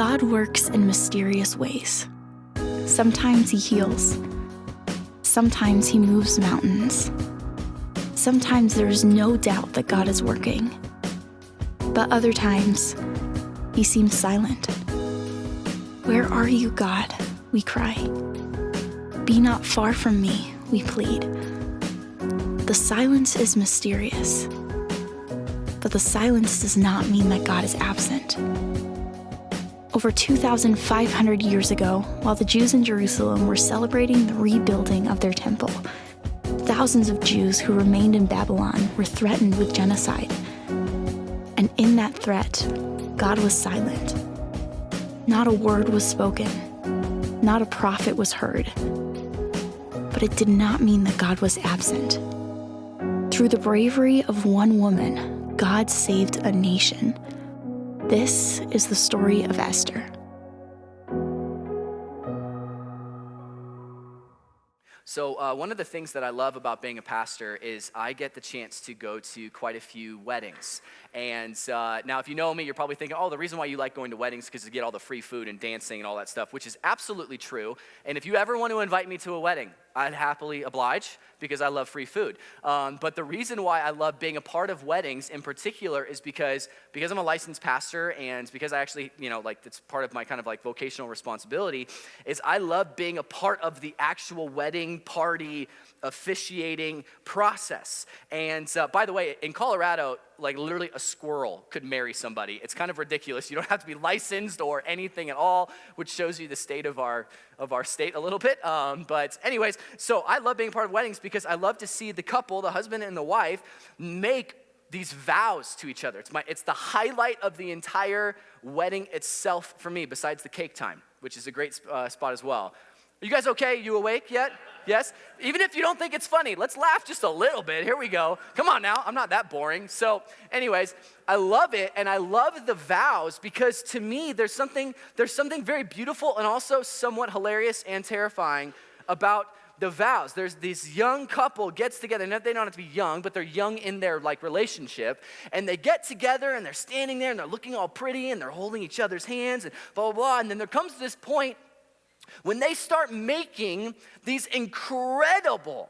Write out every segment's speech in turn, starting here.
God works in mysterious ways. Sometimes he heals. Sometimes he moves mountains. Sometimes there is no doubt that God is working. But other times, he seems silent. Where are you, God? We cry. Be not far from me, we plead. The silence is mysterious. But the silence does not mean that God is absent. Over 2,500 years ago, while the Jews in Jerusalem were celebrating the rebuilding of their temple, thousands of Jews who remained in Babylon were threatened with genocide. And in that threat, God was silent. Not a word was spoken. Not a prophet was heard. But it did not mean that God was absent. Through the bravery of one woman, God saved a nation. This is the story of Esther. So one of the things that I love about being a pastor is I get the chance to go to quite a few weddings. And now if you know me, you're probably thinking, oh, the reason why you like going to weddings is because you get all the free food and dancing and all that stuff, which is absolutely true. And if you ever want to invite me to a wedding, I'd happily oblige because I love free food. But the reason why I love being a part of weddings in particular is because I'm a licensed pastor and because I actually, it's part of my kind of like vocational responsibility, is I love being a part of the actual wedding party officiating process. And by the way, in Colorado, like literally a squirrel could marry somebody. It's kind of ridiculous. You don't have to be licensed or anything at all, which shows you the state of our state a little bit. But anyways, so I love being part of weddings because I love to see the couple, the husband and the wife, make these vows to each other. It's the highlight of the entire wedding itself for me, besides the cake time, which is a great spot as well. Are you guys okay? You awake yet? Yes? Even if you don't think it's funny, let's laugh just a little bit. Here we go. Come on now. I'm not that boring. So anyways, I love it, and I love the vows because to me, there's something very beautiful and also somewhat hilarious and terrifying about the vows. There's this young couple gets together, and they don't have to be young, but they're young in their like relationship, and they get together and they're standing there and they're looking all pretty and they're holding each other's hands and blah, blah, blah. And then there comes this point when they start making these incredible,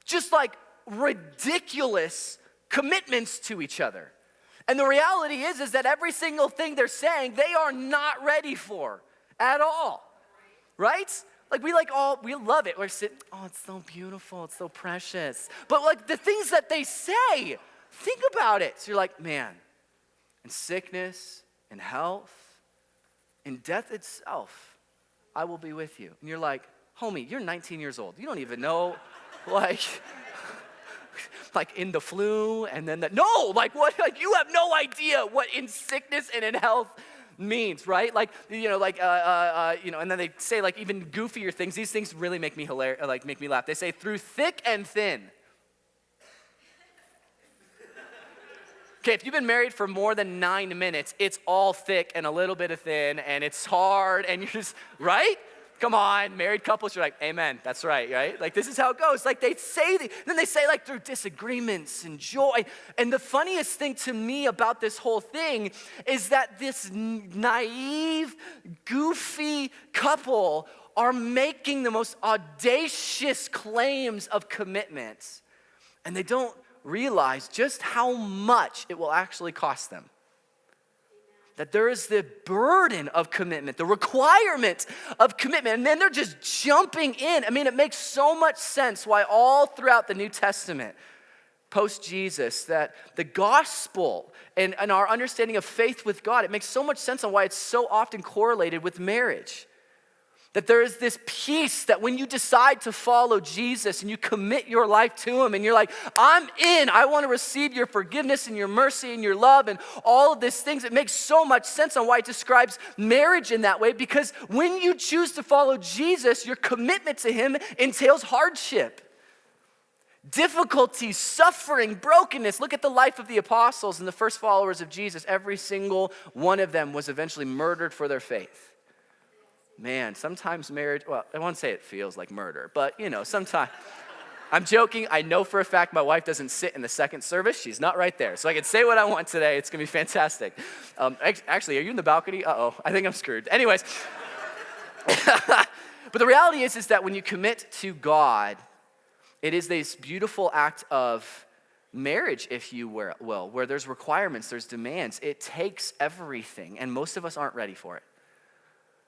just like ridiculous commitments to each other. And the reality is that every single thing they're saying, they are not ready for at all, right? Like we love it. We're sitting, oh, it's so beautiful, it's so precious. But like the things that they say, think about it. So you're like, man, in sickness, in health, in death itself, I will be with you. And you're like, homie, you're 19 years old. You don't even know, like in the flu and then what? Like you have no idea what in sickness and in health means, right? And then they say like even goofier things. These things really make me make me laugh. They say through thick and thin. Okay, if you've been married for more than 9 minutes, it's all thick and a little bit of thin, and it's hard, and you're just, right? Come on, married couples, you're like, amen, that's right? Like, this is how it goes. Like, then they say, like, through disagreements and joy. And the funniest thing to me about this whole thing is that this naive, goofy couple are making the most audacious claims of commitment, and they don't realize just how much it will actually cost them. That there is the burden of commitment, the requirement of commitment, and then they're just jumping in. I mean, it makes so much sense why all throughout the New Testament, post-Jesus, that the gospel and our understanding of faith with God, it makes so much sense on why it's so often correlated with marriage. That there is this peace that when you decide to follow Jesus and you commit your life to him and you're like, I'm in, I want to receive your forgiveness and your mercy and your love and all of these things. It makes so much sense on why it describes marriage in that way, because when you choose to follow Jesus, your commitment to him entails hardship, difficulty, suffering, brokenness. Look at the life of the apostles and the first followers of Jesus. Every single one of them was eventually murdered for their faith. Man, sometimes marriage, well, I won't say it feels like murder, but sometimes I'm joking. I know for a fact my wife doesn't sit in the second service. She's not right there. So I can say what I want today. It's going to be fantastic. Actually, are you in the balcony? Uh-oh, I think I'm screwed. Anyways. But the reality is that when you commit to God, it is this beautiful act of marriage, if you will, where there's requirements, there's demands. It takes everything, and most of us aren't ready for it.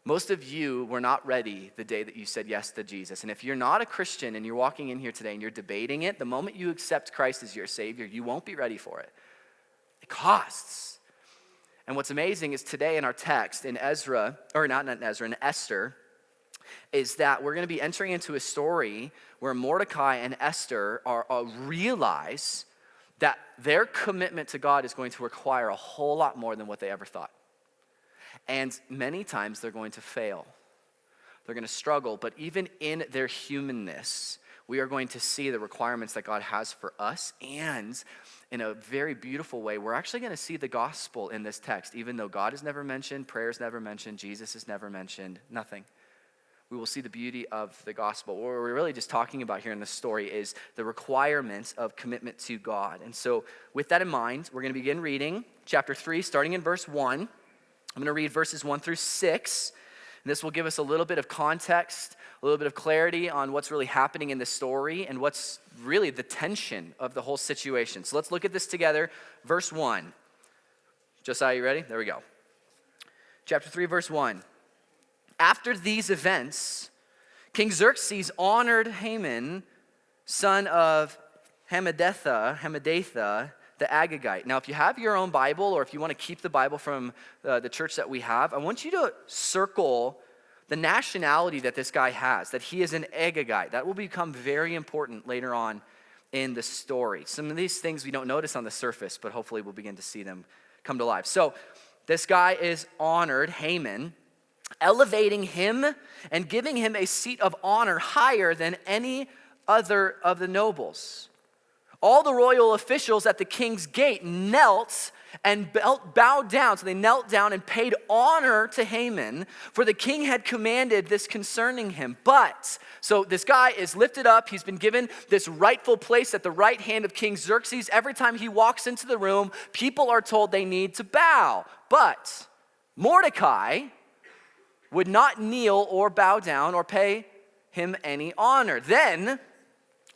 Most of you were not ready the day that you said yes to Jesus. And if you're not a Christian and you're walking in here today and you're debating it, the moment you accept Christ as your Savior, you won't be ready for it. It costs. And what's amazing is today in our text in Esther, is that we're going to be entering into a story where Mordecai and Esther realize that their commitment to God is going to require a whole lot more than what they ever thought. And many times they're going to fail. They're going to struggle, but even in their humanness, we are going to see the requirements that God has for us, and in a very beautiful way, we're actually going to see the gospel in this text. Even though God is never mentioned, prayer is never mentioned, Jesus is never mentioned, nothing. We will see the beauty of the gospel. What we're really just talking about here in this story is the requirements of commitment to God. And so with that in mind, we're going to begin reading chapter 3, starting in verse 1. I'm going to read verses 1 through 6. And this will give us a little bit of context, a little bit of clarity on what's really happening in the story and what's really the tension of the whole situation. So let's look at this together. Verse 1. Josiah, you ready? There we go. Chapter 3, verse 1. After these events, King Xerxes honored Haman, son of Hammedatha, the Agagite. Now, if you have your own Bible, or if you want to keep the Bible from the church that we have, I want you to circle the nationality that this guy has, that he is an Agagite. That will become very important later on in the story. Some of these things we don't notice on the surface, but hopefully we'll begin to see them come to life. So this guy is honored, Haman, elevating him and giving him a seat of honor higher than any other of the nobles. All the royal officials at the king's gate knelt and bowed down. So they knelt down and paid honor to Haman, for the king had commanded this concerning him. So this guy is lifted up. He's been given this rightful place at the right hand of King Xerxes. Every time he walks into the room, people are told they need to bow. But Mordecai would not kneel or bow down or pay him any honor. Then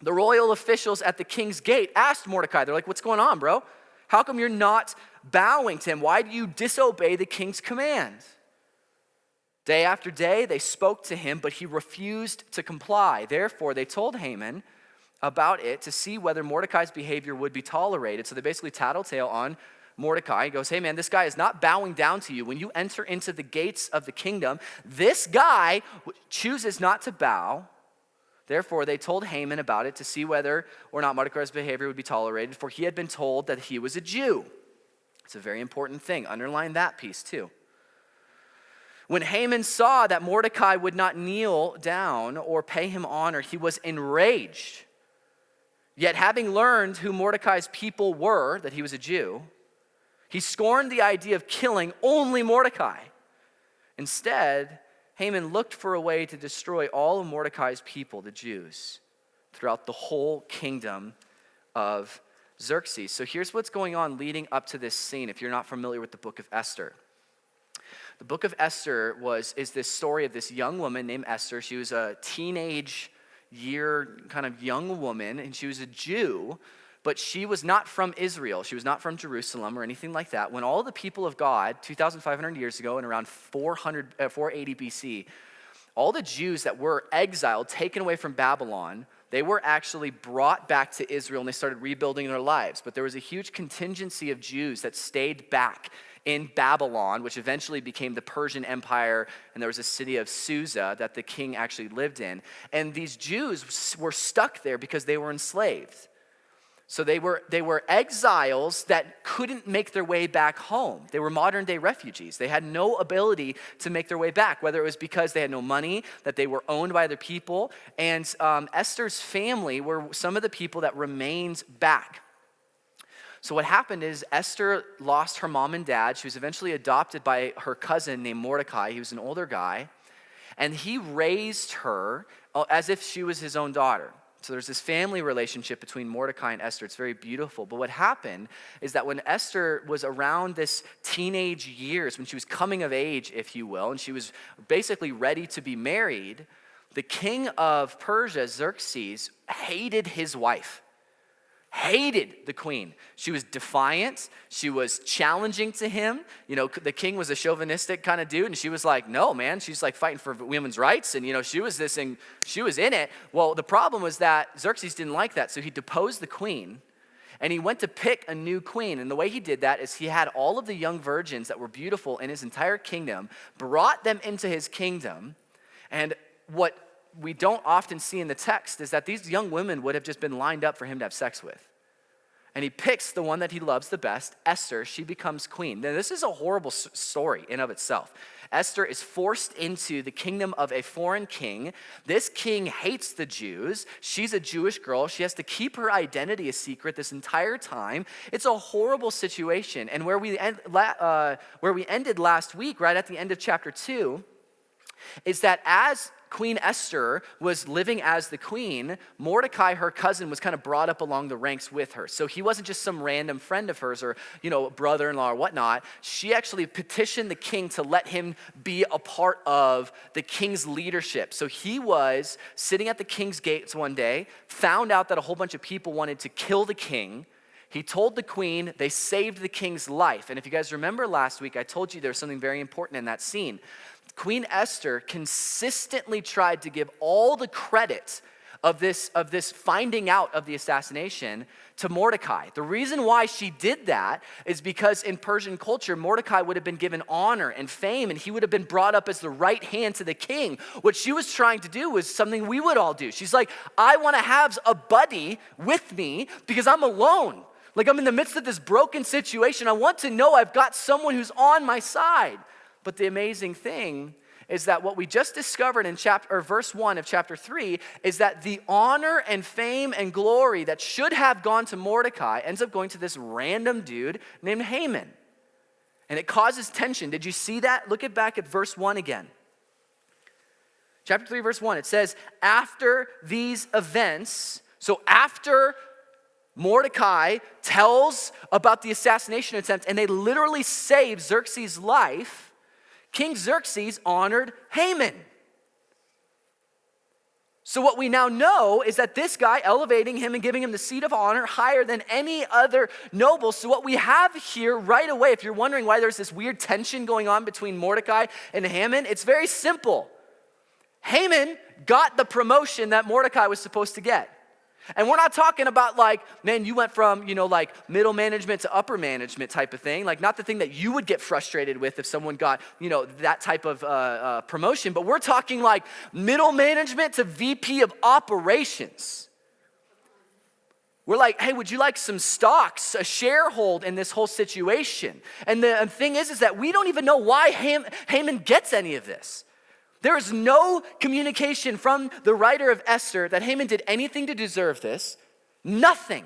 the royal officials at the king's gate asked Mordecai, they're like, what's going on, bro? How come you're not bowing to him? Why do you disobey the king's command? Day after day, they spoke to him, but he refused to comply. Therefore, they told Haman about it to see whether Mordecai's behavior would be tolerated. So they basically tattletale on Mordecai. He goes, hey man, this guy is not bowing down to you. When you enter into the gates of the kingdom, this guy chooses not to bow. Therefore, they told Haman about it to see whether or not Mordecai's behavior would be tolerated, for he had been told that he was a Jew. It's a very important thing. Underline that piece too. When Haman saw that Mordecai would not kneel down or pay him honor, he was enraged. Yet having learned who Mordecai's people were, that he was a Jew, he scorned the idea of killing only Mordecai. Instead, Haman looked for a way to destroy all of Mordecai's people, the Jews, throughout the whole kingdom of Xerxes. So here's what's going on leading up to this scene, if you're not familiar with the book of Esther. The book of Esther is this story of this young woman named Esther. She was a teenage year kind of young woman, and she was a Jew, but she was not from Israel. She was not from Jerusalem or anything like that. When all the people of God, 2,500 years ago, in around 480 BC, all the Jews that were exiled, taken away from Babylon, they were actually brought back to Israel and they started rebuilding their lives. But there was a huge contingency of Jews that stayed back in Babylon, which eventually became the Persian Empire, and there was a city of Susa that the king actually lived in. And these Jews were stuck there because they were enslaved. So they were exiles that couldn't make their way back home. They were modern day refugees. They had no ability to make their way back, whether it was because they had no money, that they were owned by other people. And Esther's family were some of the people that remained back. So what happened is Esther lost her mom and dad. She was eventually adopted by her cousin named Mordecai. He was an older guy. And he raised her as if she was his own daughter. So there's this family relationship between Mordecai and Esther. It's very beautiful. But what happened is that when Esther was around this teenage years, when she was coming of age, if you will, and she was basically ready to be married, the king of Persia, Xerxes, hated his wife. Hated the queen. She was defiant. She was challenging to him. You know, the king was a chauvinistic kind of dude, and she was like, no, man. She's like fighting for women's rights, and she was this, and she was in it. Well, the problem was that Xerxes didn't like that, so he deposed the queen, and he went to pick a new queen. And the way he did that is he had all of the young virgins that were beautiful in his entire kingdom, brought them into his kingdom, and what we don't often see in the text is that these young women would have just been lined up for him to have sex with. And he picks the one that he loves the best, Esther. She becomes queen. Now, this is a horrible story in of itself. Esther is forced into the kingdom of a foreign king. This king hates the Jews. She's a Jewish girl. She has to keep her identity a secret this entire time. It's a horrible situation. And where we ended last week, right at the end of chapter 2, is that as Queen Esther was living as the queen, Mordecai, her cousin, was kind of brought up along the ranks with her. So he wasn't just some random friend of hers or, brother-in-law or whatnot. She actually petitioned the king to let him be a part of the king's leadership. So he was sitting at the king's gates one day, found out that a whole bunch of people wanted to kill the king. He told the queen, they saved the king's life. And if you guys remember last week, I told you there's something very important in that scene. Queen Esther consistently tried to give all the credit of this finding out of the assassination to Mordecai. The reason why she did that is because in Persian culture, Mordecai would have been given honor and fame, and he would have been brought up as the right hand to the king. What she was trying to do was something we would all do. She's like, I want to have a buddy with me because I'm alone. Like, I'm in the midst of this broken situation. I want to know I've got someone who's on my side. But the amazing thing is that what we just discovered in verse 1 of chapter 3 is that the honor and fame and glory that should have gone to Mordecai ends up going to this random dude named Haman. And it causes tension. Did you see that? Look back at verse 1 again. Chapter 3, verse 1, it says, after these events, so after Mordecai tells about the assassination attempt and they literally save Xerxes' life, King Xerxes honored Haman. So what we now know is that this guy, elevating him and giving him the seat of honor higher than any other noble. So what we have here right away, if you're wondering why there's this weird tension going on between Mordecai and Haman, it's very simple. Haman got the promotion that Mordecai was supposed to get. And we're not talking about like, man, you went from, like middle management to upper management type of thing. Like not the thing that you would get frustrated with if someone got, that type of promotion. But we're talking like middle management to VP of operations. We're like, hey, would you like some stocks, a sharehold in this whole situation? And the thing is that we don't even know why Haman gets any of this. There is no communication from the writer of Esther that Haman did anything to deserve this. Nothing.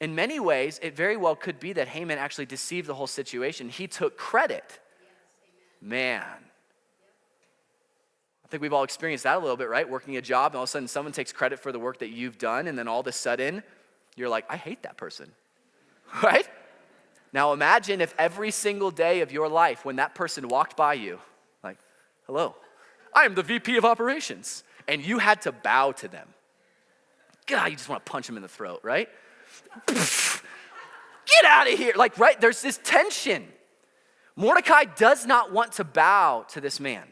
In many ways, it very well could be that Haman actually deceived the whole situation. He took credit. Man. I think we've all experienced that a little bit, right? Working a job, and all of a sudden someone takes credit for the work that you've done, and then all of a sudden, you're like, I hate that person. Right? Now imagine if every single day of your life, when that person walked by you, like, hello. I am the VP of operations. And you had to bow to them. God, you just want to punch them in the throat, right? Get out of here. Like, right? There's this tension. Mordecai does not want to bow to this man.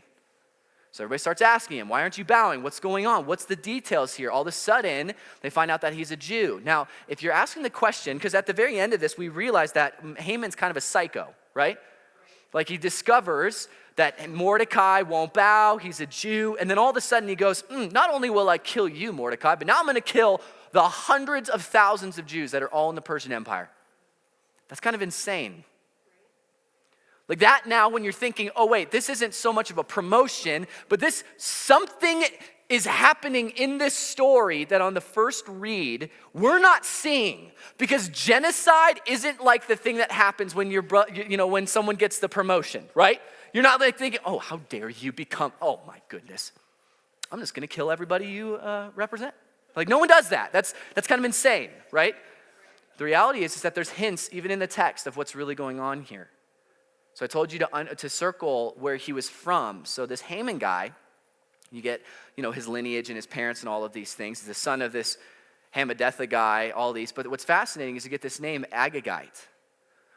So everybody starts asking him, why aren't you bowing? What's going on? What's the details here? All of a sudden, they find out that he's a Jew. Now, if you're asking the question, because at the very end of this, we realize that Haman's kind of a psycho, right? Like he discovers that Mordecai won't bow, he's a Jew, and then all of a sudden he goes, not only will I kill you, Mordecai, but now I'm gonna kill the hundreds of thousands of Jews that are all in the Persian Empire. That's kind of insane. Like that now when you're thinking, oh wait, this isn't so much of a promotion, but something is happening in this story that on the first read, we're not seeing. Because genocide isn't like the thing that happens when when someone gets the promotion, right? You're not like thinking, oh, how dare you become, oh my goodness. I'm just gonna kill everybody you represent. Like, no one does that. That's kind of insane, right? The reality is that there's hints, even in the text, of what's really going on here. So I told you to circle where he was from. So this Haman guy, you get, his lineage and his parents and all of these things. He's the son of this Hammedatha guy, all these. But what's fascinating is you get this name, Agagite.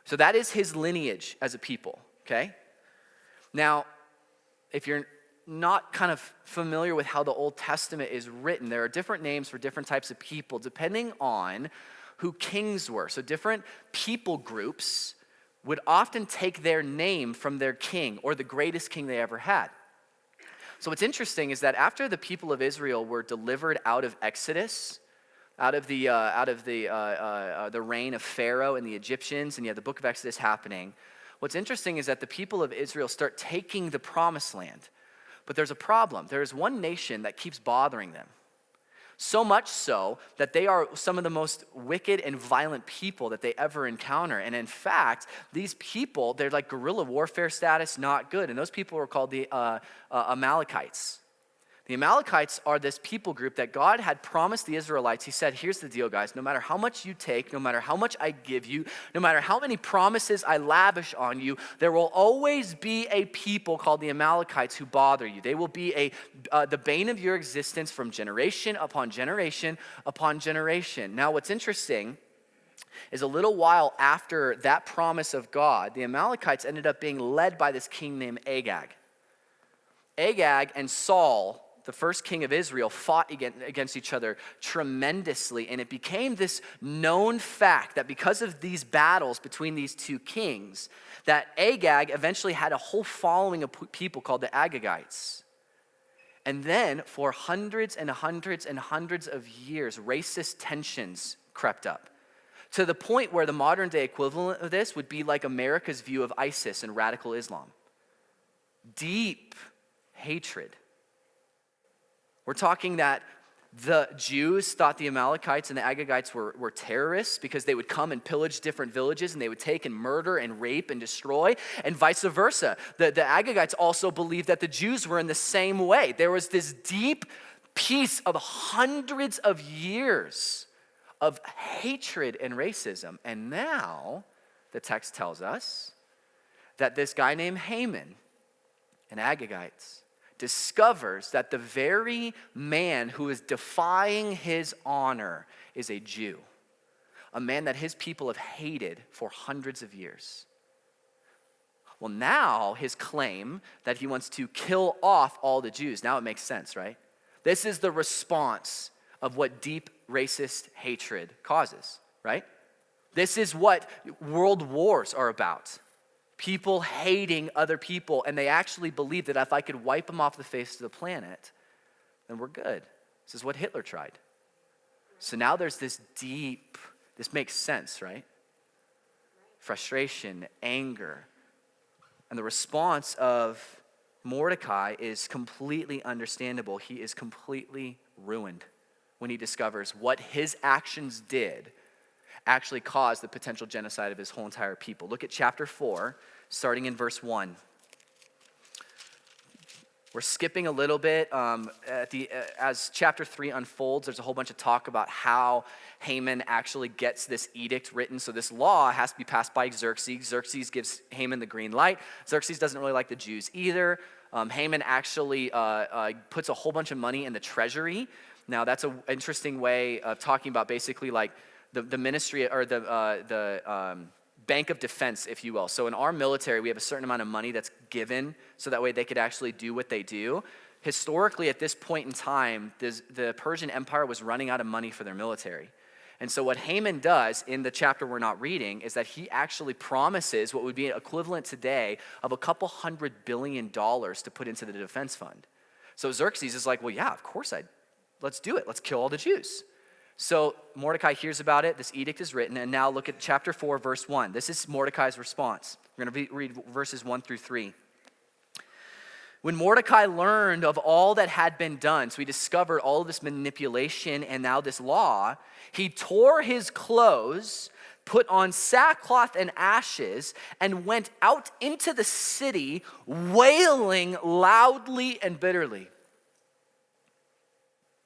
So that is his lineage as a people, okay? Now, if you're not kind of familiar with how the Old Testament is written, there are different names for different types of people depending on who kings were. So different people groups would often take their name from their king or the greatest king they ever had. So what's interesting is that after the people of Israel were delivered out of Exodus, out of the reign of Pharaoh and the Egyptians, and you have the book of Exodus happening, what's interesting is that the people of Israel start taking the promised land. But there's a problem. There's one nation that keeps bothering them. So much so that they are some of the most wicked and violent people that they ever encounter. And in fact, these people, they're like guerrilla warfare status, not good. And those people are called the Amalekites. The Amalekites are this people group that God had promised the Israelites. He said, here's the deal, guys. No matter how much you take, no matter how much I give you, no matter how many promises I lavish on you, there will always be a people called the Amalekites who bother you. They will be the bane of your existence from generation upon generation upon generation. Now, what's interesting is a little while after that promise of God, the Amalekites ended up being led by this king named Agag. Agag and Saul, the first king of Israel, fought against each other tremendously, and it became this known fact that because of these battles between these two kings, that Agag eventually had a whole following of people called the Agagites. And then for hundreds and hundreds and hundreds of years, racist tensions crept up to the point where the modern day equivalent of this would be like America's view of ISIS and radical Islam. Deep hatred. We're talking that the Jews thought the Amalekites and the Agagites were terrorists because they would come and pillage different villages and they would take and murder and rape and destroy, and vice versa. The Agagites also believed that the Jews were in the same way. There was this deep piece of hundreds of years of hatred and racism. And now the text tells us that this guy named Haman, an Agagite, discovers that the very man who is defying his honor is a Jew, a man that his people have hated for hundreds of years. Well, now his claim that he wants to kill off all the Jews, now it makes sense, right? This is the response of what deep racist hatred causes, right? This is what world wars are about. People hating other people, and they actually believe that if I could wipe them off the face of the planet, then we're good. This is what Hitler tried. So now there's this makes sense, right? Frustration, anger. And the response of Mordecai is completely understandable. He is completely ruined when he discovers what his actions did actually caused the potential genocide of his whole entire people. Look at chapter 4, starting in verse 1. We're skipping a little bit. As chapter 3 unfolds, there's a whole bunch of talk about how Haman actually gets this edict written. So this law has to be passed by Xerxes. Xerxes gives Haman the green light. Xerxes doesn't really like the Jews either. Haman actually puts a whole bunch of money in the treasury. Now that's an interesting way of talking about basically like the ministry or the bank of defense, if you will. So in our military, we have a certain amount of money that's given so that way they could actually do what they do. Historically, at this point in time, the Persian Empire was running out of money for their military. And so what Haman does in the chapter we're not reading is that he actually promises what would be equivalent today of $200 billion to put into the defense fund. So Xerxes is like, well, yeah, of course let's do it. Let's kill all the Jews. So Mordecai hears about it. This edict is written. And now look at chapter 4, verse 1. This is Mordecai's response. We're going to read verses 1 through 3. When Mordecai learned of all that had been done, so he discovered all of this manipulation and now this law, he tore his clothes, put on sackcloth and ashes, and went out into the city wailing loudly and bitterly.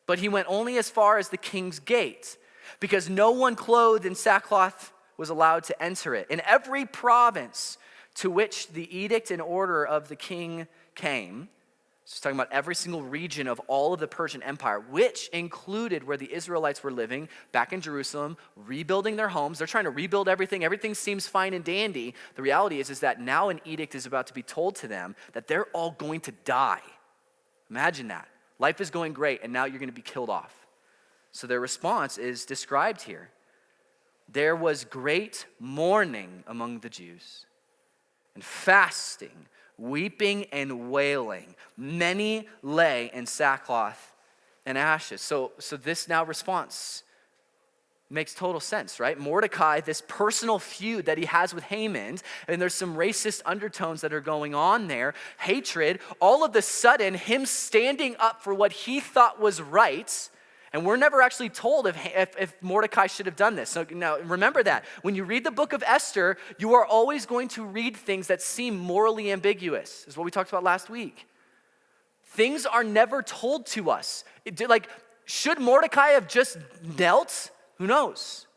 But he went only as far as the king's gate, because no one clothed in sackcloth was allowed to enter it. In every province to which the edict and order of the king came, so it's talking about every single region of all of the Persian Empire, which included where the Israelites were living back in Jerusalem, rebuilding their homes. They're trying to rebuild everything. Everything seems fine and dandy. The reality is that now an edict is about to be told to them that they're all going to die. Imagine that. Life is going great, and now you're going to be killed off. So their response is described here. There was great mourning among the Jews, and fasting, weeping and wailing. Many lay in sackcloth and ashes. So this now response makes total sense, right? Mordecai, this personal feud that he has with Haman, and there's some racist undertones that are going on there, hatred, all of a sudden him standing up for what he thought was right. And we're never actually told if Mordecai should have done this. So now remember that. When you read the book of Esther, you are always going to read things that seem morally ambiguous. This is what we talked about last week. Things are never told to us. Should Mordecai have just knelt? Who knows?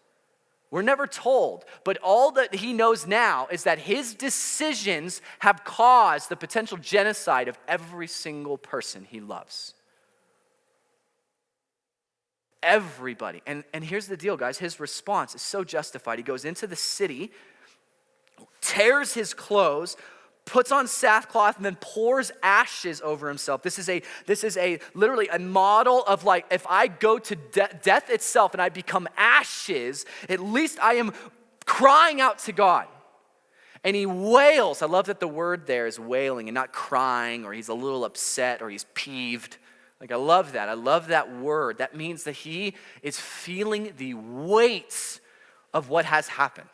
We're never told. But all that he knows now is that his decisions have caused the potential genocide of every single person he loves. Everybody. And here's the deal, guys. His response is so justified. He goes into the city, tears his clothes, puts on sackcloth, and then pours ashes over himself. This is a literally a model of if I go to death itself and I become ashes, at least I am crying out to God. And he wails. I love that the word there is wailing and not crying, or he's a little upset, or he's peeved. I love that. I love that word. That means that he is feeling the weight of what has happened.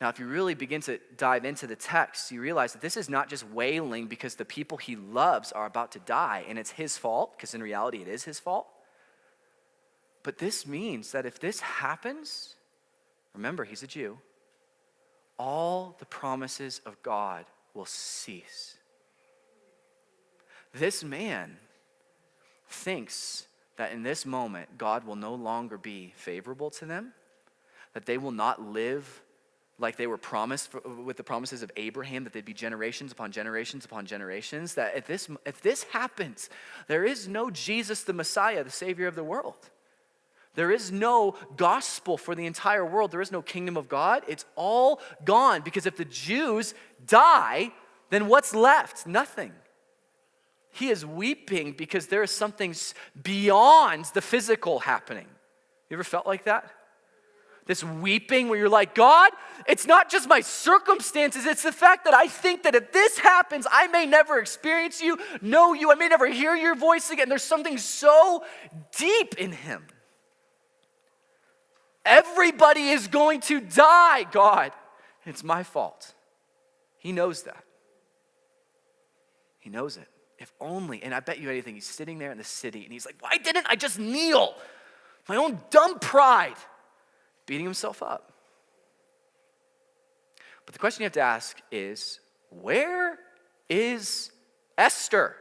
Now, if you really begin to dive into the text, you realize that this is not just wailing because the people he loves are about to die, and it's his fault, because in reality it is his fault. But this means that if this happens, remember, he's a Jew, all the promises of God will cease. This man thinks that in this moment, God will no longer be favorable to them, that they will not live like they were promised with the promises of Abraham, that they'd be generations upon generations upon generations, that if this happens, there is no Jesus the Messiah, the Savior of the world. There is no gospel for the entire world. There is no kingdom of God. It's all gone, because if the Jews die, then what's left? Nothing. He is weeping because there is something beyond the physical happening. You ever felt like that? This weeping where you're like, God, it's not just my circumstances, it's the fact that I think that if this happens, I may never experience you, know you, I may never hear your voice again. There's something so deep in him. Everybody is going to die, God. It's my fault. He knows that. He knows it. If only, and I bet you anything, he's sitting there in the city and he's like, why didn't I just kneel? My own dumb pride. Beating himself up. But the question you have to ask is, where is Esther?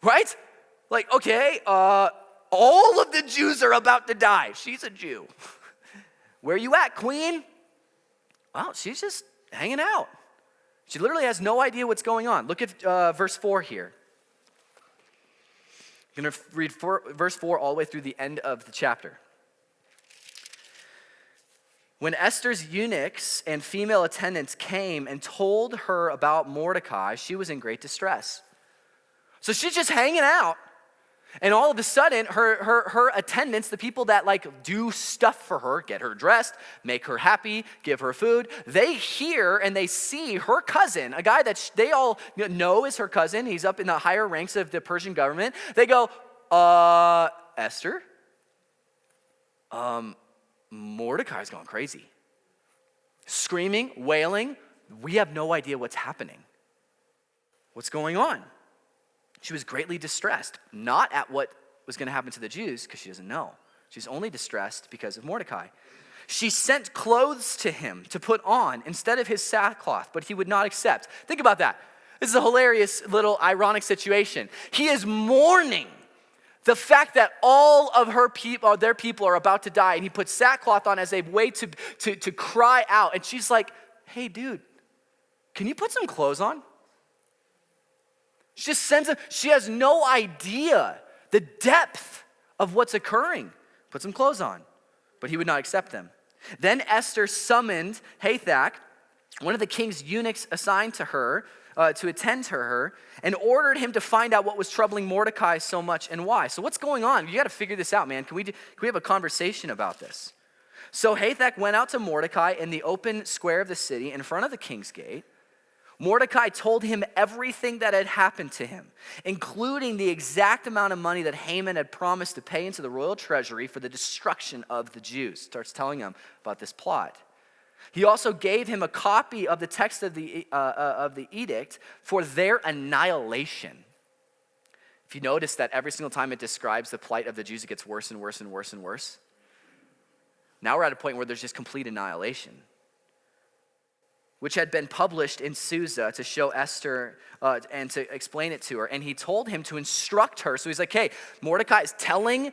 Right? Okay, all of the Jews are about to die. She's a Jew. Where you at, queen? Well, she's just hanging out. She literally has no idea what's going on. Look at verse 4 here. I'm going to read verse 4 all the way through the end of the chapter. When Esther's eunuchs and female attendants came and told her about Mordecai, she was in great distress. So she's just hanging out. And all of a sudden, her attendants, the people that do stuff for her, get her dressed, make her happy, give her food, they hear and they see her cousin, a guy that they all know is her cousin. He's up in the higher ranks of the Persian government. They go, Esther, Mordecai's going crazy. Screaming, wailing. We have no idea what's happening. What's going on? She was greatly distressed, not at what was going to happen to the Jews, because she doesn't know. She's only distressed because of Mordecai. She sent clothes to him to put on instead of his sackcloth, but he would not accept. Think about that. This is a hilarious little ironic situation. He is mourning the fact that all of their people are about to die, and he puts sackcloth on as a way to cry out. And she's like, hey, dude, can you put some clothes on? She just sends him, she has no idea the depth of what's occurring. Put some clothes on. But he would not accept them. Then Esther summoned Hathak, one of the king's eunuchs assigned to her, to attend to her, and ordered him to find out what was troubling Mordecai so much and why. So what's going on? You got to figure this out, man. Can we have a conversation about this? So Hathak went out to Mordecai in the open square of the city in front of the king's gate. Mordecai told him everything that had happened to him, including the exact amount of money that Haman had promised to pay into the royal treasury for the destruction of the Jews. Starts telling him about this plot. He also gave him a copy of the text of the edict for their annihilation. If you notice that every single time it describes the plight of the Jews, it gets worse and worse and worse and worse. Now we're at a point where there's just complete annihilation, which had been published in Susa to show Esther and to explain it to her. And he told him to instruct her. So he's like, hey, Mordecai is telling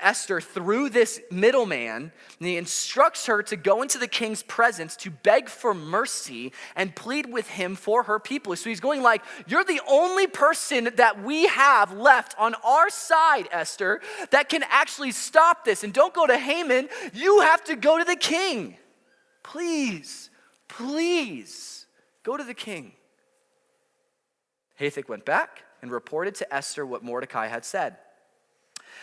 Esther through this middleman, and he instructs her to go into the king's presence to beg for mercy and plead with him for her people. So he's going like, you're the only person that we have left on our side, Esther, that can actually stop this. And don't go to Haman, you have to go to the king. Please, go to the king. Hathak went back and reported to Esther what Mordecai had said.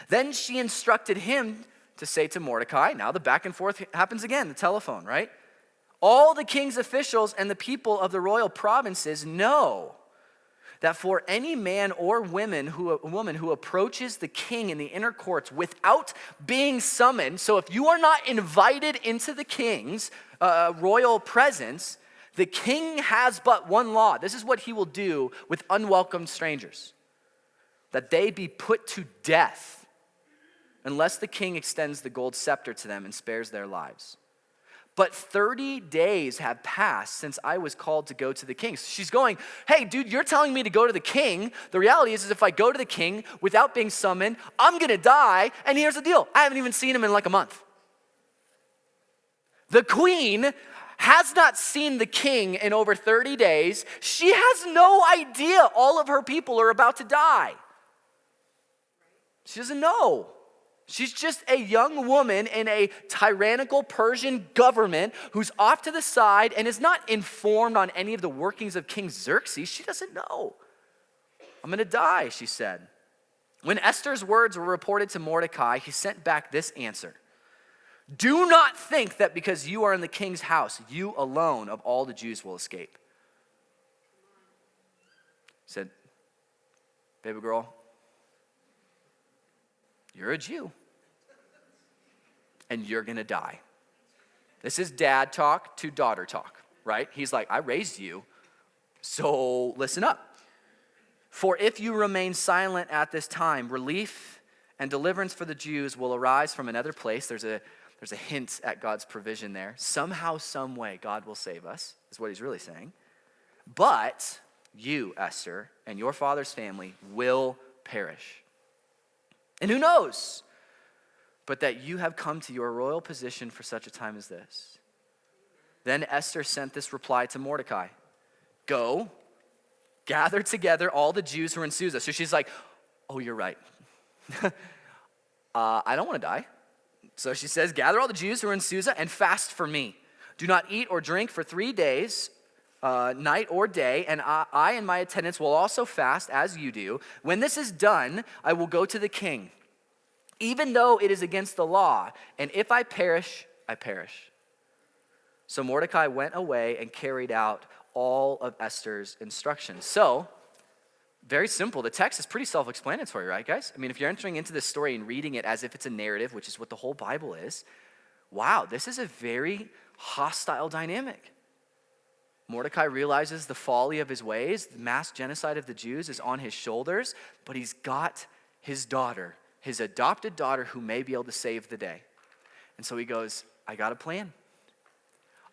Then she instructed him to say to Mordecai, now the back and forth happens again, the telephone, right? All the king's officials and the people of the royal provinces know that for any man or woman who approaches the king in the inner courts without being summoned, so if you are not invited into the king's royal presence, the king has but one law. This is what he will do with unwelcome strangers, that they be put to death unless the king extends the gold scepter to them and spares their lives. But 30 days have passed since I was called to go to the king. So she's going, hey, dude, you're telling me to go to the king. The reality is if I go to the king without being summoned, I'm going to die. And here's the deal. I haven't even seen him in like a month. The queen has not seen the king in over 30 days. She has no idea all of her people are about to die. She doesn't know. She's just a young woman in a tyrannical Persian government who's off to the side and is not informed on any of the workings of King Xerxes. She doesn't know. I'm going to die, she said. When Esther's words were reported to Mordecai, he sent back this answer. Do not think that because you are in the king's house, you alone of all the Jews will escape. He said, baby girl, you're a Jew, and you're going to die. This is dad talk to daughter talk, right? He's like, I raised you, so listen up. For if you remain silent at this time, relief and deliverance for the Jews will arise from another place. There's a hint at God's provision there. Somehow, some way, God will save us, is what he's really saying. But you, Esther, and your father's family will perish. And who knows, but that you have come to your royal position for such a time as this. Then Esther sent this reply to Mordecai. Go, gather together all the Jews who are in Susa. So she's like, oh, you're right. I don't want to die. So she says, gather all the Jews who are in Susa and fast for me. Do not eat or drink for 3 days, night or day, and I and my attendants will also fast as you do. When this is done, I will go to the king, even though it is against the law, and if I perish, I perish. So Mordecai went away and carried out all of Esther's instructions. So, very simple. The text is pretty self-explanatory, right, guys? I mean, if you're entering into this story and reading it as if it's a narrative, which is what the whole Bible is, wow, this is a very hostile dynamic. Mordecai realizes the folly of his ways. The mass genocide of the Jews is on his shoulders, but he's got his daughter, his adopted daughter, who may be able to save the day. And so he goes, I got a plan.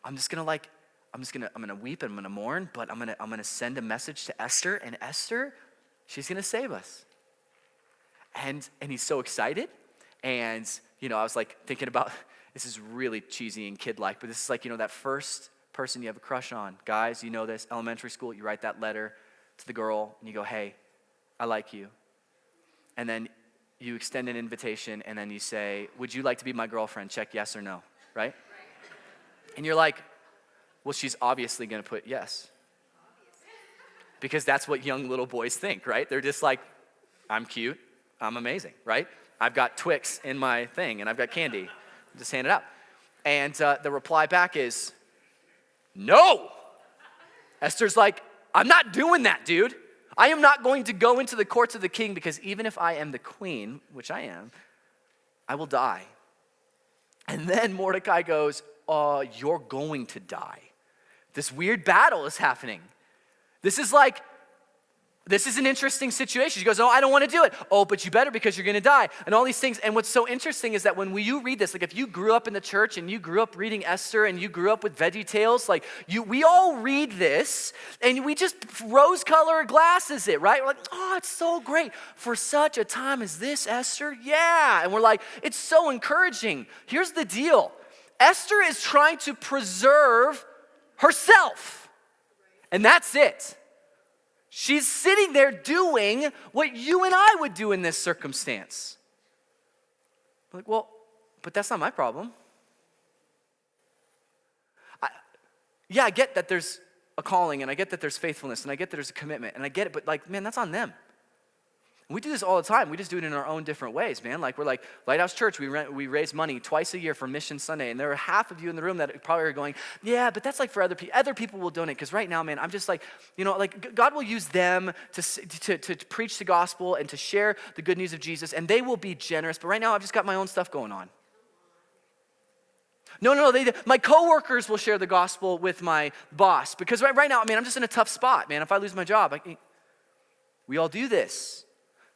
I'm just going to I'm gonna weep and I'm gonna mourn, but I'm gonna send a message to Esther, and Esther, she's gonna save us. And he's so excited. And, I was like thinking about, this is really cheesy and kid-like, but this is like, that first person you have a crush on. Guys, you know this, elementary school, you write that letter to the girl and you go, hey, I like you. And then you extend an invitation and then you say, would you like to be my girlfriend? Check yes or no, right? And you're like, well, she's obviously gonna put yes. Because that's what young little boys think, right? They're just like, I'm cute, I'm amazing, right? I've got Twix in my thing and I've got candy. Just hand it out. And the reply back is, no. Esther's like, I'm not doing that, dude. I am not going to go into the courts of the king because even if I am the queen, which I am, I will die. And then Mordecai goes, you're going to die. This weird battle is happening. This is an interesting situation. She goes, I don't want to do it. Oh, but you better because you're going to die. And all these things. And what's so interesting is that when you read this, like if you grew up in the church and you grew up reading Esther and you grew up with VeggieTales, we all read this and we just rose-colored glasses it, right? We're like, oh, it's so great. For such a time as this, Esther? Yeah. And we're like, it's so encouraging. Here's the deal. Esther is trying to preserve herself. And that's it. She's sitting there doing what you and I would do in this circumstance. Like, well, but that's not my problem. I get that there's a calling, and I get that there's faithfulness, and I get that there's a commitment, and I get it, but man, that's on them. We do this all the time. We just do it in our own different ways, man. We're like Lighthouse Church. We raise money twice a year for Mission Sunday, and there are half of you in the room that probably are going, yeah, but that's for other people. Other people will donate because right now, man, I'm just God will use them to preach the gospel and to share the good news of Jesus, and they will be generous. But right now, I've just got my own stuff going on. No, my coworkers will share the gospel with my boss because right now, I'm just in a tough spot, man. If I lose my job, we all do this.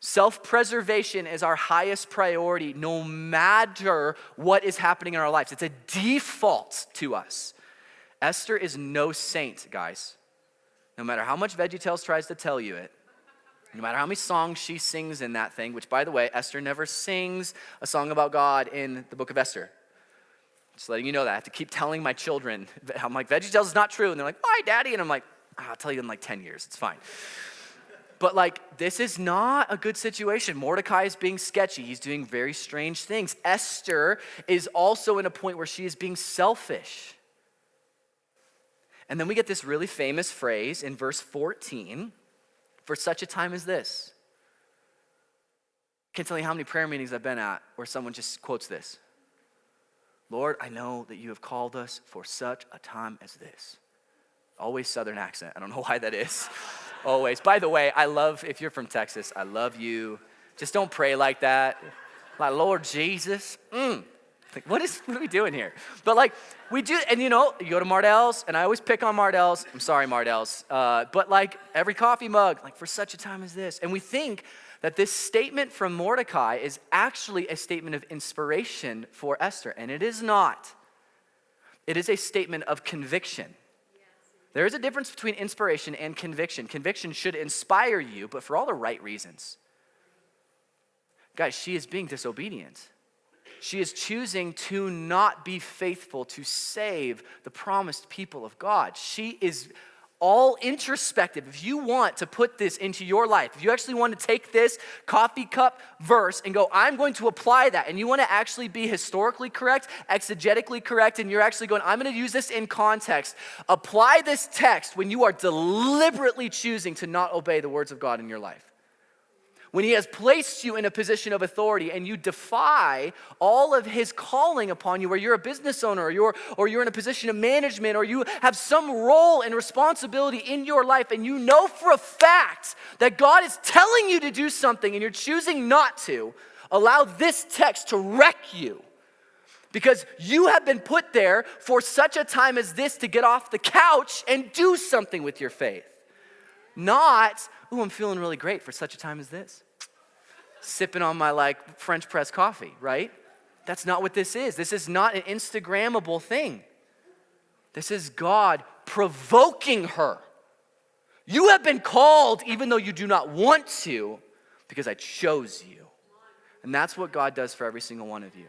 Self-preservation is our highest priority no matter what is happening in our lives. It's a default to us. Esther is no saint, guys. No matter how much VeggieTales tries to tell you it, no matter how many songs she sings in that thing, which by the way, Esther never sings a song about God in the book of Esther. Just letting you know that. I have to keep telling my children. I'm like, VeggieTales is not true. And they're like, why, Daddy? And I'm like, I'll tell you in 10 years. It's fine. But this is not a good situation. Mordecai is being sketchy. He's doing very strange things. Esther is also in a point where she is being selfish. And then we get this really famous phrase in verse 14, for such a time as this. Can't tell you how many prayer meetings I've been at where someone just quotes this. Lord, I know that you have called us for such a time as this. Always Southern accent. I don't know why that is. Always. By the way, if you're from Texas, I love you. Just don't pray like that. Like, Lord Jesus. What are we doing here? But we do, and you go to Mardell's, and I always pick on Mardell's. I'm sorry, Mardell's. But every coffee mug, for such a time as this. And we think that this statement from Mordecai is actually a statement of inspiration for Esther, and it is not. It is a statement of conviction. There is a difference between inspiration and conviction. Conviction should inspire you, but for all the right reasons. Guys, she is being disobedient. She is choosing to not be faithful to save the promised people of God. She is all introspective. If you want to put this into your life, if you actually want to take this coffee cup verse and go, I'm going to apply that, and you want to actually be historically correct, exegetically correct, and you're actually going, I'm going to use this in context, apply this text when you are deliberately choosing to not obey the words of God in your life. When he has placed you in a position of authority and you defy all of his calling upon you, where you're a business owner or you're in a position of management or you have some role and responsibility in your life and you know for a fact that God is telling you to do something and you're choosing not to, allow this text to wreck you. Because you have been put there for such a time as this to get off the couch and do something with your faith. Not, I'm feeling really great for such a time as this. Sipping on my French press coffee, right? That's not what this is. This is not an Instagrammable thing. This is God provoking her. You have been called even though you do not want to, because I chose you. And that's what God does for every single one of you.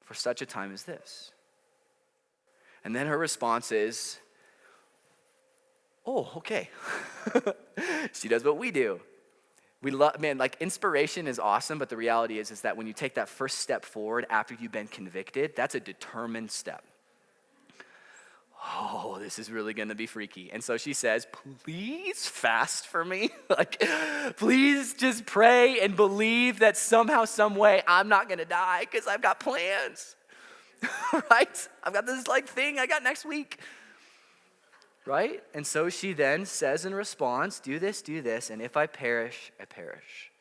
For such a time as this. And then her response is, oh, okay. She does what we do. We love, man, like inspiration is awesome, but the reality is that when you take that first step forward after you've been convicted, that's a determined step. Oh, this is really gonna be freaky. And so she says, please fast for me. Like, please just pray and believe that somehow, some way, I'm not gonna die because I've got plans, right? I've got this like thing I got next week, right? And so she then says in response, do this, and if I perish, I perish.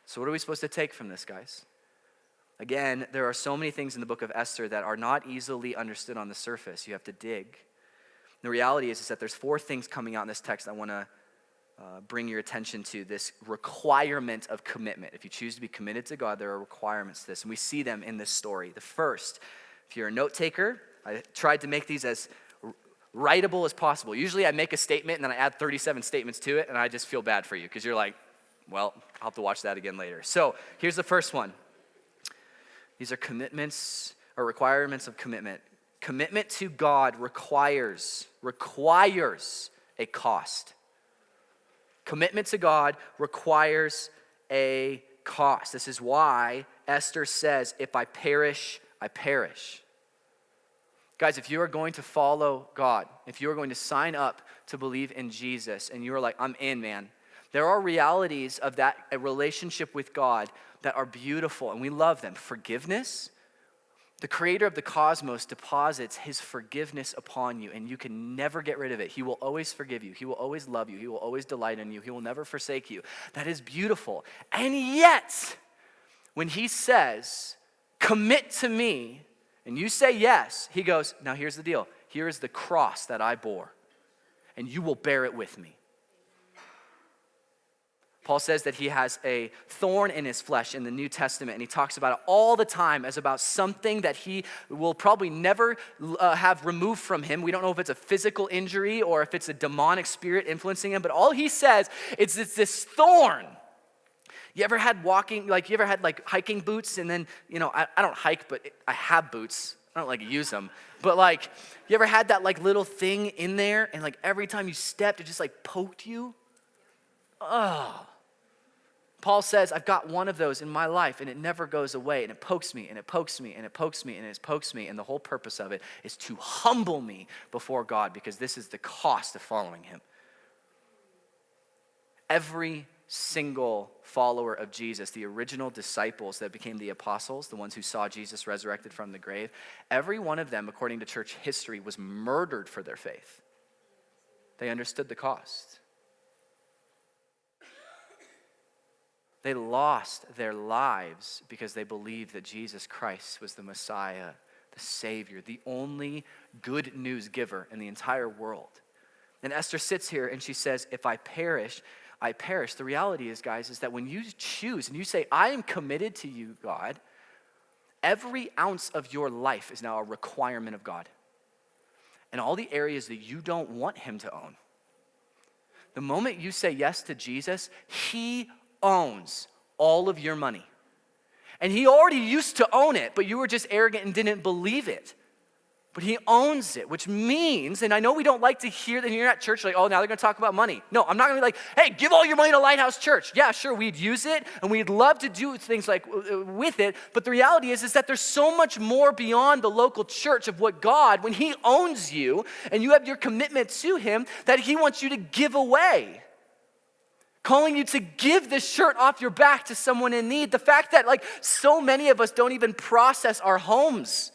So what are we supposed to take from this, guys? Again, there are so many things in the book of Esther that are not easily understood on the surface. You have to dig. The reality is that there's 4 things coming out in this text I want to bring your attention to. This requirement of commitment. If you choose to be committed to God, there are requirements to this, and we see them in this story. The first, if you're a note taker, I tried to make these as writable as possible. Usually I make a statement and then I add 37 statements to it, and I just feel bad for you because you're like, well, I'll have to watch that again later. So here's the first one. These are commitments or requirements of commitment. Commitment to God requires a cost. Commitment to God requires a cost. This is why Esther says, if I perish, I perish. Guys, if you are going to follow God, if you are going to sign up to believe in Jesus, and you're like, I'm in, man, there are realities of that a relationship with God that are beautiful, and we love them. Forgiveness. The creator of the cosmos deposits his forgiveness upon you, and you can never get rid of it. He will always forgive you. He will always love you. He will always delight in you. He will never forsake you. That is beautiful. And yet, when he says, commit to me, and you say yes, he goes, now here's the deal. Here is the cross that I bore, and you will bear it with me. Paul says that he has a thorn in his flesh in the New Testament, and he talks about it all the time as about something that he will probably never have removed from him. We don't know if it's a physical injury or if it's a demonic spirit influencing him, but all he says is it's this thorn. You ever had hiking boots, and then, I don't hike, but I have boots. I don't use them, but you ever had that little thing in there, and every time you stepped, it just poked you? Oh. Paul says, I've got one of those in my life, and it never goes away, and it pokes me, and it pokes me, and it pokes me, and it pokes me, and the whole purpose of it is to humble me before God, because this is the cost of following him. Every single follower of Jesus, the original disciples that became the apostles, the ones who saw Jesus resurrected from the grave, every one of them, according to church history, was murdered for their faith. They understood the cost. They lost their lives because they believed that Jesus Christ was the Messiah, the Savior, the only good news giver in the entire world. And Esther sits here and she says, if I perish, I perish. The reality is, guys, is that when you choose and you say, I am committed to you, God, every ounce of your life is now a requirement of God. And all the areas that you don't want him to own. The moment you say yes to Jesus, he owns all of your money. And he already used to own it, but you were just arrogant and didn't believe it. But he owns it, which means, and I know we don't like to hear that you're at church, oh, now they're going to talk about money. No, I'm not going to be hey, give all your money to Lighthouse Church. Yeah, sure, we'd use it, and we'd love to do things with it, but the reality is that there's so much more beyond the local church of what God, when he owns you, and you have your commitment to him, that he wants you to give away. Calling you to give this shirt off your back to someone in need. The fact that so many of us don't even process our homes.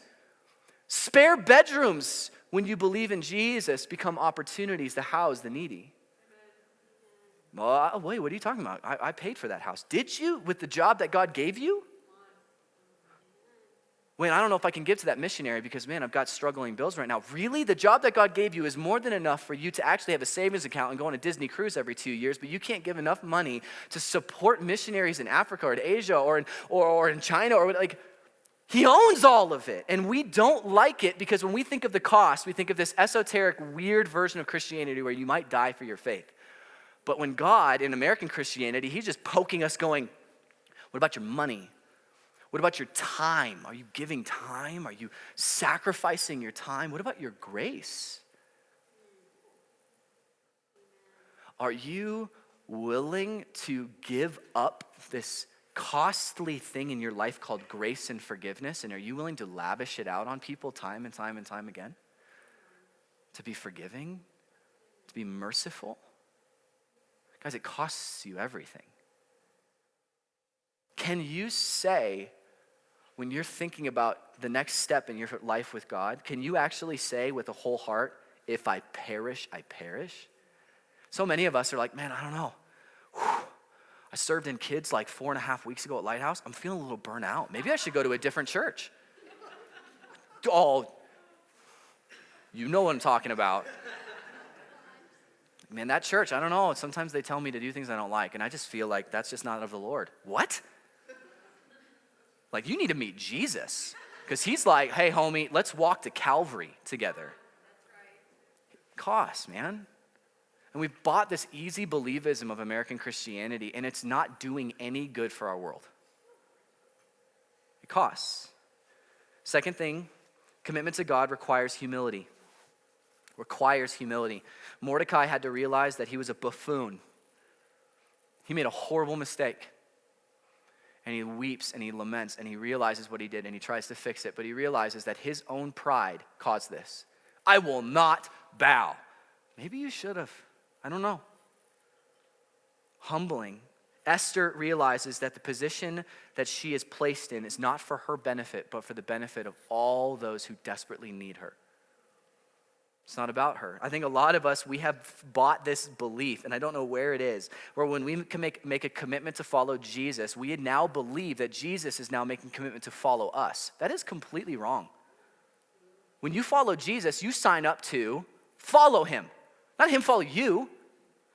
Spare bedrooms, when you believe in Jesus, become opportunities to house the needy. Well, wait, what are you talking about? I paid for that house. Did you? With the job that God gave you? Wait, I don't know if I can give to that missionary because, man, I've got struggling bills right now. Really? The job that God gave you is more than enough for you to actually have a savings account and go on a Disney cruise every 2 years, but you can't give enough money to support missionaries in Africa or in Asia or in China or He owns all of it. And we don't like it because when we think of the cost, we think of this esoteric, weird version of Christianity where you might die for your faith. But when God, in American Christianity, he's just poking us going, what about your money? What about your time? Are you giving time? Are you sacrificing your time? What about your grace? Are you willing to give up this costly thing in your life called grace and forgiveness? And are you willing to lavish it out on people time and time and time again? To be forgiving? To be merciful? Guys, it costs you everything. Can you say, when you're thinking about the next step in your life with God, can you actually say with a whole heart, if I perish, I perish? So many of us are like, man, I don't know. I served in kids like 4.5 weeks ago at Lighthouse. I'm feeling a little burnt out. Maybe I should go to a different church. Oh, you know what I'm talking about. Man, that church, I don't know. Sometimes they tell me to do things I don't like, and I just feel like that's just not of the Lord. What? Like, you need to meet Jesus. Because he's like, hey, homie, let's walk to Calvary together. It costs, man. And we've bought this easy believism of American Christianity, and it's not doing any good for our world. It costs. Second thing, commitment to God requires humility. Requires humility. Mordecai had to realize that he was a buffoon. He made a horrible mistake. And he weeps and he laments and he realizes what he did and he tries to fix it, but he realizes that his own pride caused this. I will not bow. Maybe you should have. I don't know. Humbling. Esther realizes that the position that she is placed in is not for her benefit, but for the benefit of all those who desperately need her. It's not about her. I think a lot of us, we have bought this belief, and I don't know where it is, where when we can make a commitment to follow Jesus, we now believe that Jesus is now making a commitment to follow us. That is completely wrong. When you follow Jesus, you sign up to follow him, not him follow you.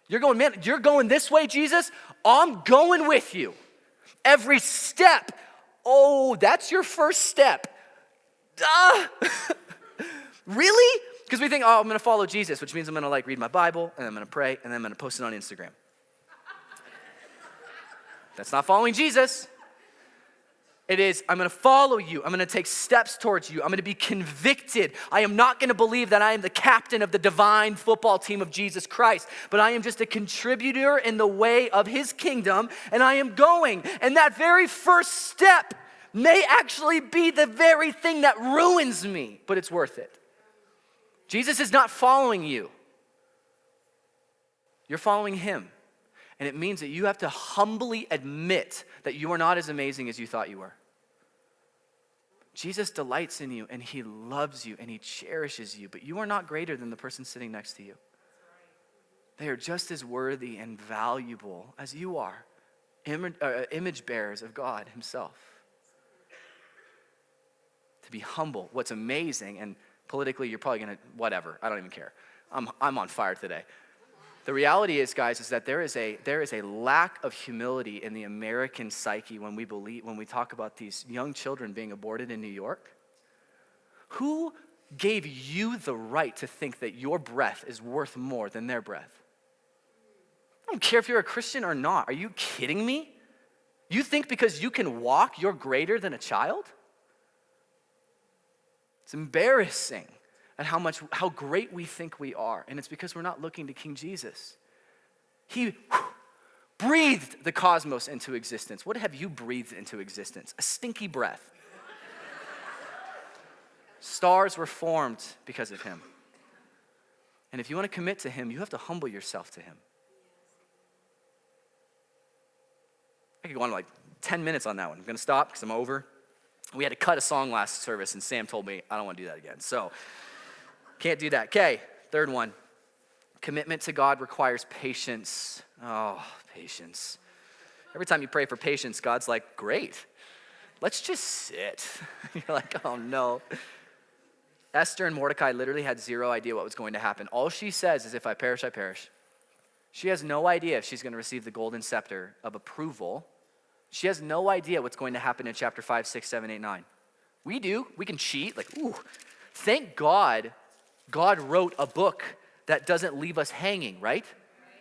You're going, man, you're going this way, Jesus? I'm going with you. Every step. Oh, that's your first step. Really? Because we think, oh, I'm going to follow Jesus, which means I'm going to like read my Bible, and I'm going to pray, and then I'm going to post it on Instagram. That's not following Jesus. It is, I'm going to follow you. I'm going to take steps towards you. I'm going to be convicted. I am not going to believe that I am the captain of the divine football team of Jesus Christ, but I am just a contributor in the way of his kingdom, and I am going. And that very first step may actually be the very thing that ruins me, but it's worth it. Jesus is not following you. You're following him. And it means that you have to humbly admit that you are not as amazing as you thought you were. Jesus delights in you and he loves you and he cherishes you, but you are not greater than the person sitting next to you. They are just as worthy and valuable as you are, image bearers of God himself. To be humble, what's amazing, and politically, you're probably going to, whatever. I don't even care. I'm on fire today. The reality is, guys, is that there is a lack of humility in the American psyche when we talk about these young children being aborted in New York. Who gave you the right to think that your breath is worth more than their breath? I don't care if you're a Christian or not. Are you kidding me? You think because you can walk, you're greater than a child? It's embarrassing at how great we think we are. And it's because we're not looking to King Jesus. He breathed the cosmos into existence. What have you breathed into existence? A stinky breath. Stars were formed because of him. And if you want to commit to him, you have to humble yourself to him. I could go on like 10 minutes on that one. I'm going to stop because I'm over. We had to cut a song last service, and Sam told me I don't want to do that again. So, can't do that. Okay, third one. Commitment to God requires patience. Oh, patience. Every time you pray for patience, God's like, great. Let's just sit. You're like, oh no. Esther and Mordecai literally had zero idea what was going to happen. All she says is, if I perish, I perish. She has no idea if she's going to receive the golden scepter of approval. She has no idea what's going to happen in chapter 5, 6, 7, 8, 9. We do. We can cheat. Like, ooh, thank God, God wrote a book that doesn't leave us hanging, right?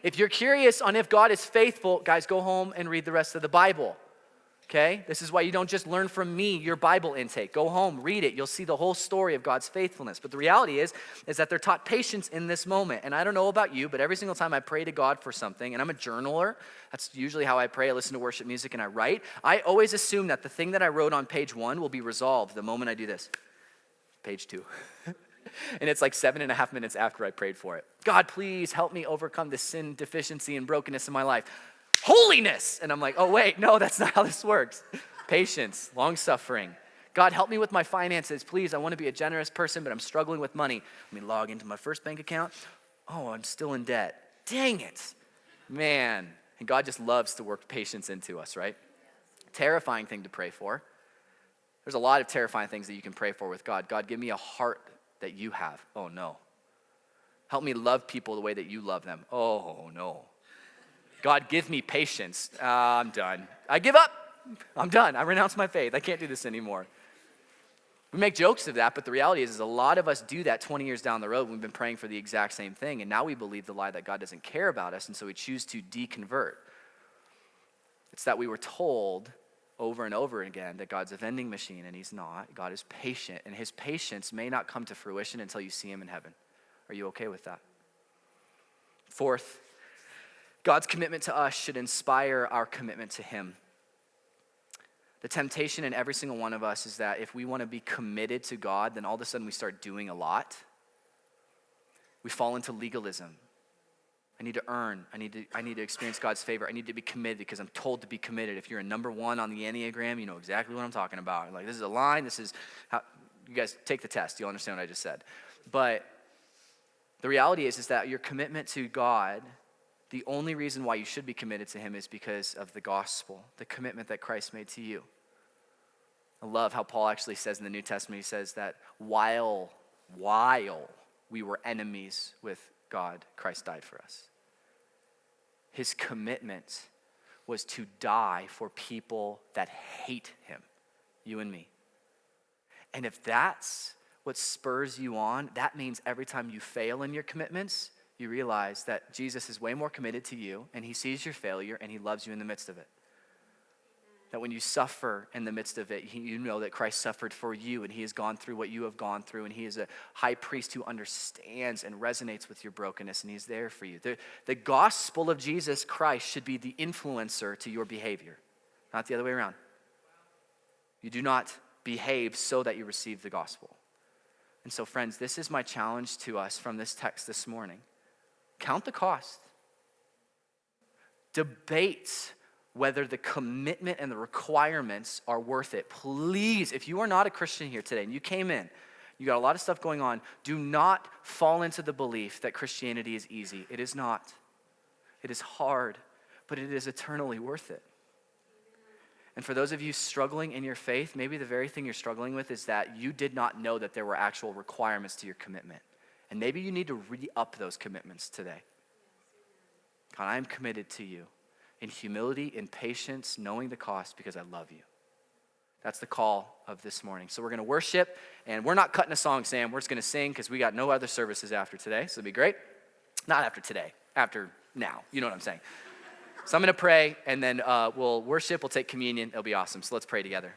If you're curious on if God is faithful, guys, go home and read the rest of the Bible. Okay? This is why you don't just learn from me your Bible intake. Go home, read it. You'll see the whole story of God's faithfulness. But the reality is that they're taught patience in this moment. And I don't know about you, but every single time I pray to God for something, and I'm a journaler, that's usually how I pray. I listen to worship music and I write. I always assume that the thing that I wrote on page 1 will be resolved the moment I do this. Page 2. And it's like 7.5 minutes after I prayed for it. God, please help me overcome this sin, deficiency, and brokenness in my life. Holiness! And I'm like, oh wait, no, that's not how this works. Patience, long-suffering. God, help me with my finances, please. I want to be a generous person, but I'm struggling with money. Let me log into my first bank account. Oh, I'm still in debt. Dang it. Man. And God just loves to work patience into us, right? Terrifying thing to pray for. There's a lot of terrifying things that you can pray for with God. God, give me a heart that you have. Oh no. Help me love people the way that you love them. Oh no. God, give me patience. I'm done. I give up. I'm done. I renounce my faith. I can't do this anymore. We make jokes of that, but the reality is a lot of us do that 20 years down the road. We've been praying for the exact same thing, and now we believe the lie that God doesn't care about us, and so we choose to deconvert. It's that we were told over and over again that God's a vending machine, and he's not. God is patient, and his patience may not come to fruition until you see him in heaven. Are you okay with that? Fourth, God's commitment to us should inspire our commitment to him. The temptation in every single one of us is that if we want to be committed to God, then all of a sudden we start doing a lot. We fall into legalism. I need to earn. I need to experience God's favor. I need to be committed because I'm told to be committed. If you're a number 1 on the Enneagram, you know exactly what I'm talking about. Like, this is a line. This is how you guys take the test. You'll understand what I just said. But the reality is that your commitment to God, the only reason why you should be committed to him is because of the gospel, the commitment that Christ made to you. I love how Paul actually says in the New Testament, he says that while we were enemies with God, Christ died for us. His commitment was to die for people that hate him, you and me. And if that's what spurs you on, that means every time you fail in your commitments, you realize that Jesus is way more committed to you, and he sees your failure, and he loves you in the midst of it. That when you suffer in the midst of it, you know that Christ suffered for you, and he has gone through what you have gone through, and he is a high priest who understands and resonates with your brokenness, and he's there for you. The gospel of Jesus Christ should be the influencer to your behavior, not the other way around. You do not behave so that you receive the gospel. And so, friends, this is my challenge to us from this text this morning. Count the cost. Debate whether the commitment and the requirements are worth it. Please, if you are not a Christian here today and you came in, you got a lot of stuff going on, do not fall into the belief that Christianity is easy. It is not. It is hard, but it is eternally worth it. And for those of you struggling in your faith, maybe the very thing you're struggling with is that you did not know that there were actual requirements to your commitment. And maybe you need to re-up those commitments today. God, I am committed to you in humility, in patience, knowing the cost because I love you. That's the call of this morning. So we're going to worship, and we're not cutting a song, Sam. We're just going to sing because we got no other services after today. So it'll be great. Not after today, after now. You know what I'm saying. So I'm going to pray, and then we'll worship, we'll take communion. It'll be awesome. So let's pray together.